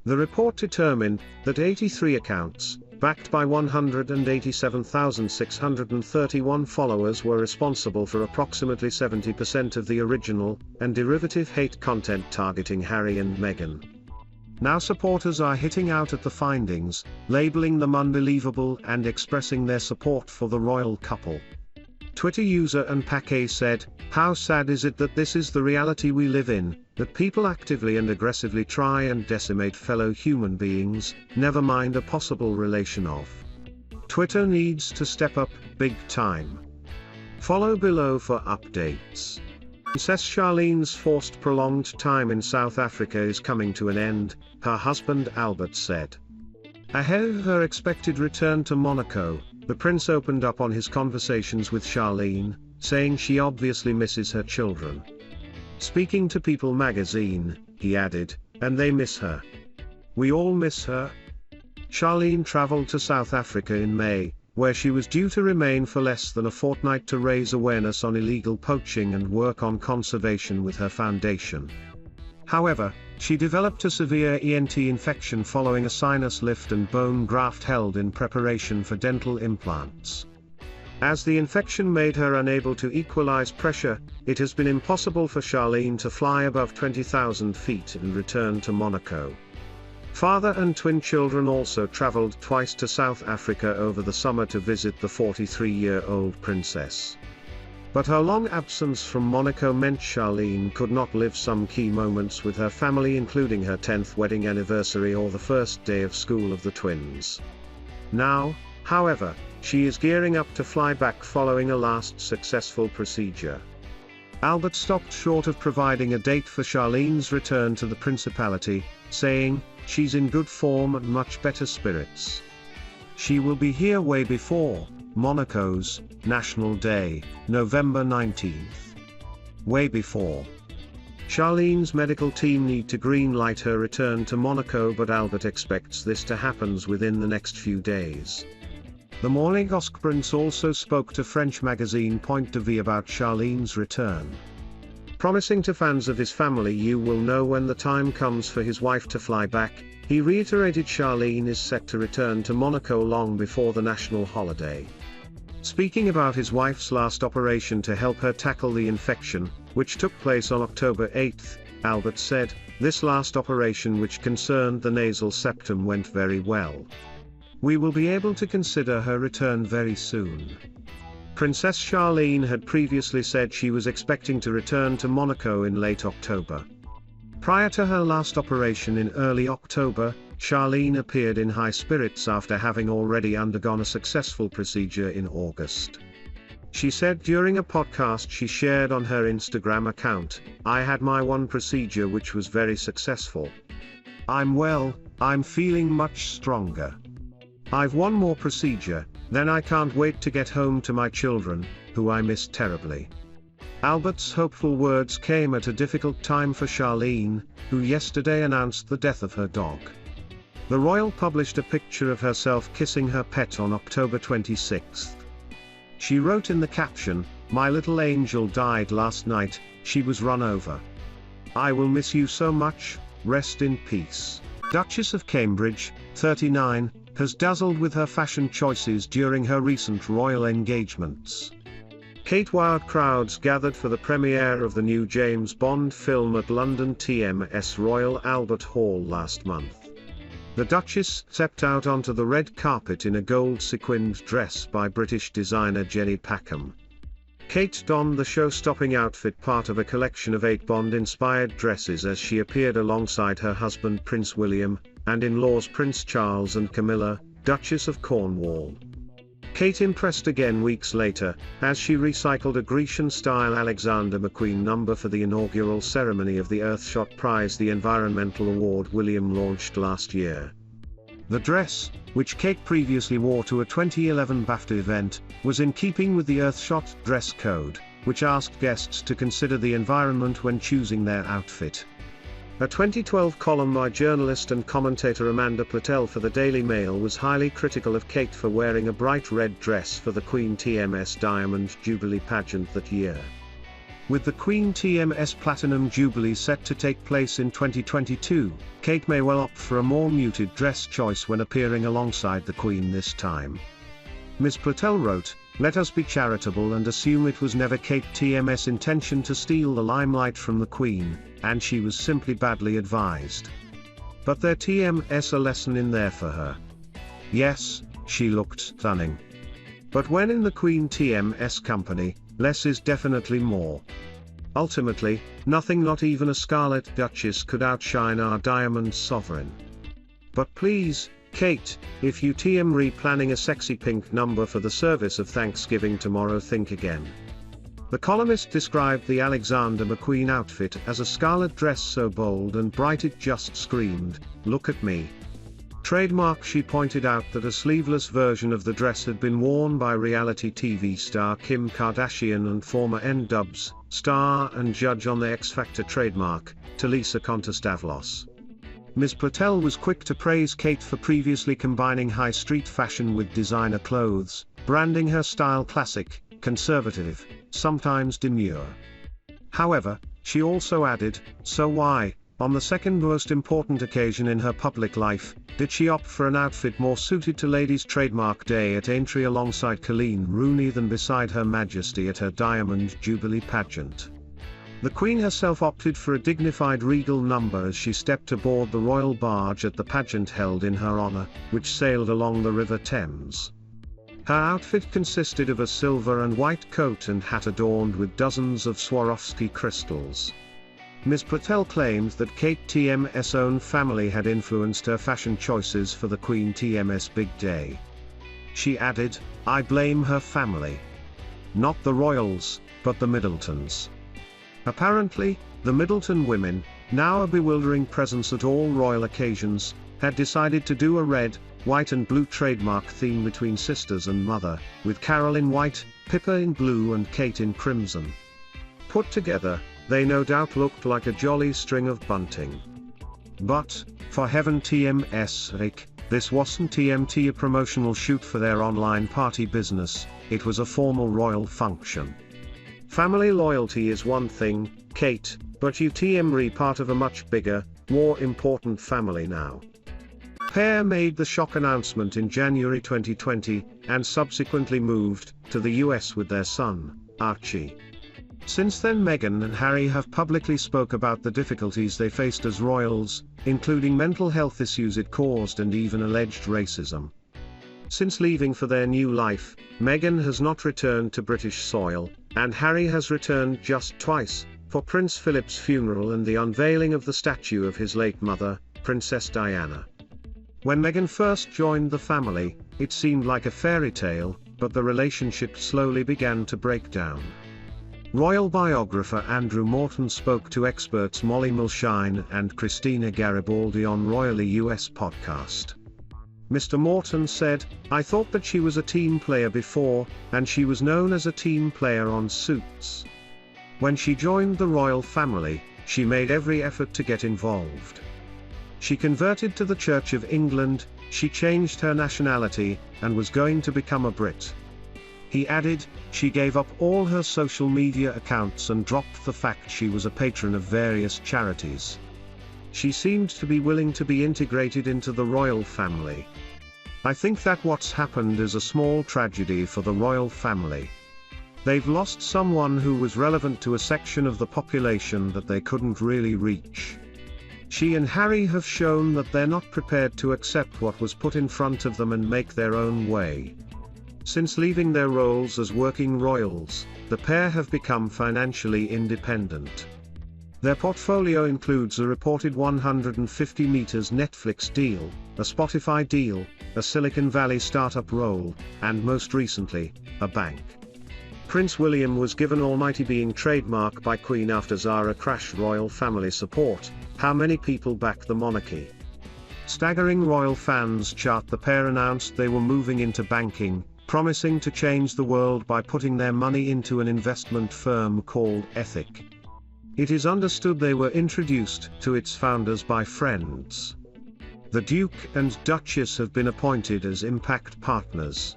The report determined that 83 accounts, backed by 187,631 followers, were responsible for approximately 70% of the original and derivative hate content targeting Harry and Meghan. Now supporters are hitting out at the findings, labeling them unbelievable and expressing their support for the royal couple. Twitter user Unpack said, "How sad is it that this is the reality we live in, that people actively and aggressively try and decimate fellow human beings, never mind a possible relation of. Twitter needs to step up, big time." Follow below for updates. Princess Charlene's forced prolonged time in South Africa is coming to an end, her husband Albert said. Ahead of her expected return to Monaco, the prince opened up on his conversations with Charlene, saying she obviously misses her children. Speaking to People magazine, he added, "And they miss her. We all miss her." Charlene traveled to South Africa in May, where she was due to remain for less than a fortnight to raise awareness on illegal poaching and work on conservation with her foundation. However, she developed a severe ENT infection following a sinus lift and bone graft held in preparation for dental implants. As the infection made her unable to equalize pressure, it has been impossible for Charlene to fly above 20,000 feet and return to Monaco. Father and twin children also traveled twice to South Africa over the summer to visit the 43-year-old princess. But her long absence from Monaco meant Charlene could not live some key moments with her family, including her 10th wedding anniversary or the first day of school of the twins. Now, however, she is gearing up to fly back following a last successful procedure. Albert stopped short of providing a date for Charlene's return to the Principality, saying, "She's in good form and much better spirits. She will be here way before Monaco's National Day, November 19th. Way before." Charlene's medical team need to green-light her return to Monaco, but Albert expects this to happen within the next few days. The Monégasque prince also spoke to French magazine Point de Vie about Charlene's return. Promising to fans of his family, "You will know when the time comes for his wife to fly back," he reiterated Charlene is set to return to Monaco long before the national holiday. Speaking about his wife's last operation to help her tackle the infection, which took place on October 8, Albert said, "This last operation, which concerned the nasal septum, went very well. We will be able to consider her return very soon." Princess Charlene had previously said she was expecting to return to Monaco in late October. Prior to her last operation in early October, Charlene appeared in high spirits after having already undergone a successful procedure in August. She said during a podcast she shared on her Instagram account, "I had my one procedure which was very successful. I'm well, I'm feeling much stronger. I've one more procedure, then I can't wait to get home to my children, who I miss terribly." Albert's hopeful words came at a difficult time for Charlene, who yesterday announced the death of her dog. The royal published a picture of herself kissing her pet on October 26. She wrote in the caption, "My little angel died last night, she was run over. I will miss you so much, rest in peace." Duchess of Cambridge, 39, has dazzled with her fashion choices during her recent royal engagements. Kate wowed crowds gathered for the premiere of the new James Bond film at London TMS Royal Albert Hall last month. The Duchess stepped out onto the red carpet in a gold sequined dress by British designer Jenny Packham. Kate donned the show-stopping outfit, part of a collection of 8 Bond-inspired dresses, as she appeared alongside her husband Prince William, and in-laws Prince Charles and Camilla, Duchess of Cornwall. Kate impressed again weeks later, as she recycled a Grecian-style Alexander McQueen number for the inaugural ceremony of the Earthshot Prize, the environmental award William launched last year. The dress, which Kate previously wore to a 2011 BAFTA event, was in keeping with the Earthshot dress code, which asked guests to consider the environment when choosing their outfit. A 2012 column by journalist and commentator Amanda Platel for the Daily Mail was highly critical of Kate for wearing a bright red dress for the Queen TMS Diamond Jubilee pageant that year. With the Queen TMS Platinum Jubilee set to take place in 2022, Kate may well opt for a more muted dress choice when appearing alongside the Queen this time. Ms. Platel wrote, "Let us be charitable and assume it was never Kate TMS' intention to steal the limelight from the Queen, and she was simply badly advised. But there TMS a lesson in there for her. Yes, she looked stunning. But when in the Queen TMS company, less is definitely more. Ultimately, nothing, not even a Scarlet Duchess, could outshine our Diamond Sovereign. But please, Kate, if you planning a sexy pink number for the service of Thanksgiving tomorrow, think again." The columnist described the Alexander McQueen outfit as a scarlet dress so bold and bright it just screamed, "Look at me." Trademark. She pointed out that a sleeveless version of the dress had been worn by reality TV star Kim Kardashian and former N-Dubs star and judge on the X Factor trademark, Talisa Contestavlos. Ms. Platel was quick to praise Kate for previously combining high street fashion with designer clothes, branding her style classic, conservative, sometimes demure. However, she also added, "So why, on the second most important occasion in her public life, did she opt for an outfit more suited to Ladies' Trademark Day at Aintree alongside Colleen Rooney than beside Her Majesty at her Diamond Jubilee pageant?" The Queen herself opted for a dignified regal number as she stepped aboard the royal barge at the pageant held in her honor, which sailed along the River Thames. Her outfit consisted of a silver and white coat and hat adorned with dozens of Swarovski crystals. Ms. Platel claimed that Kate TMS' own family had influenced her fashion choices for the Queen TMS big day. She added, "I blame her family. Not the royals, but the Middletons." Apparently, the Middleton women, now a bewildering presence at all royal occasions, had decided to do a red, white and blue trademark theme between sisters and mother, with Carol in white, Pippa in blue and Kate in crimson. Put together, they no doubt looked like a jolly string of bunting. But, for heaven TMS sake, this wasn't TMT a promotional shoot for their online party business, it was a formal royal function. Family loyalty is one thing, Kate, but you part of a much bigger, more important family now. Pair made the shock announcement in January 2020, and subsequently moved to the US with their son, Archie. Since then Meghan and Harry have publicly spoke about the difficulties they faced as royals, including mental health issues it caused and even alleged racism. Since leaving for their new life, Meghan has not returned to British soil, and Harry has returned just twice, for Prince Philip's funeral and the unveiling of the statue of his late mother, Princess Diana. When Meghan first joined the family, it seemed like a fairy tale, but the relationship slowly began to break down. Royal biographer Andrew Morton spoke to experts Molly Mulshine and Christina Garibaldi on Royally US podcast. Mr. Morton said, "I thought that she was a team player before, and she was known as a team player on Suits. When she joined the royal family, she made every effort to get involved. She converted to the Church of England, she changed her nationality, and was going to become a Brit." He added, "She gave up all her social media accounts and dropped the fact she was a patron of various charities. She seemed to be willing to be integrated into the royal family. I think that what's happened is a small tragedy for the royal family. They've lost someone who was relevant to a section of the population that they couldn't really reach. She and Harry have shown that they're not prepared to accept what was put in front of them and make their own way. Since leaving their roles as working royals, the pair have become financially independent. Their portfolio includes a reported 150 meters Netflix deal, a Spotify deal, a Silicon Valley startup role, and most recently, a bank. Prince William was given almighty being trademark by Queen after Zara crashed royal family support. How many people back the monarchy? Staggering royal fans chart. The pair announced they were moving into banking, promising to change the world by putting their money into an investment firm called Ethic. It is understood they were introduced to its founders by friends. The Duke and Duchess have been appointed as impact partners.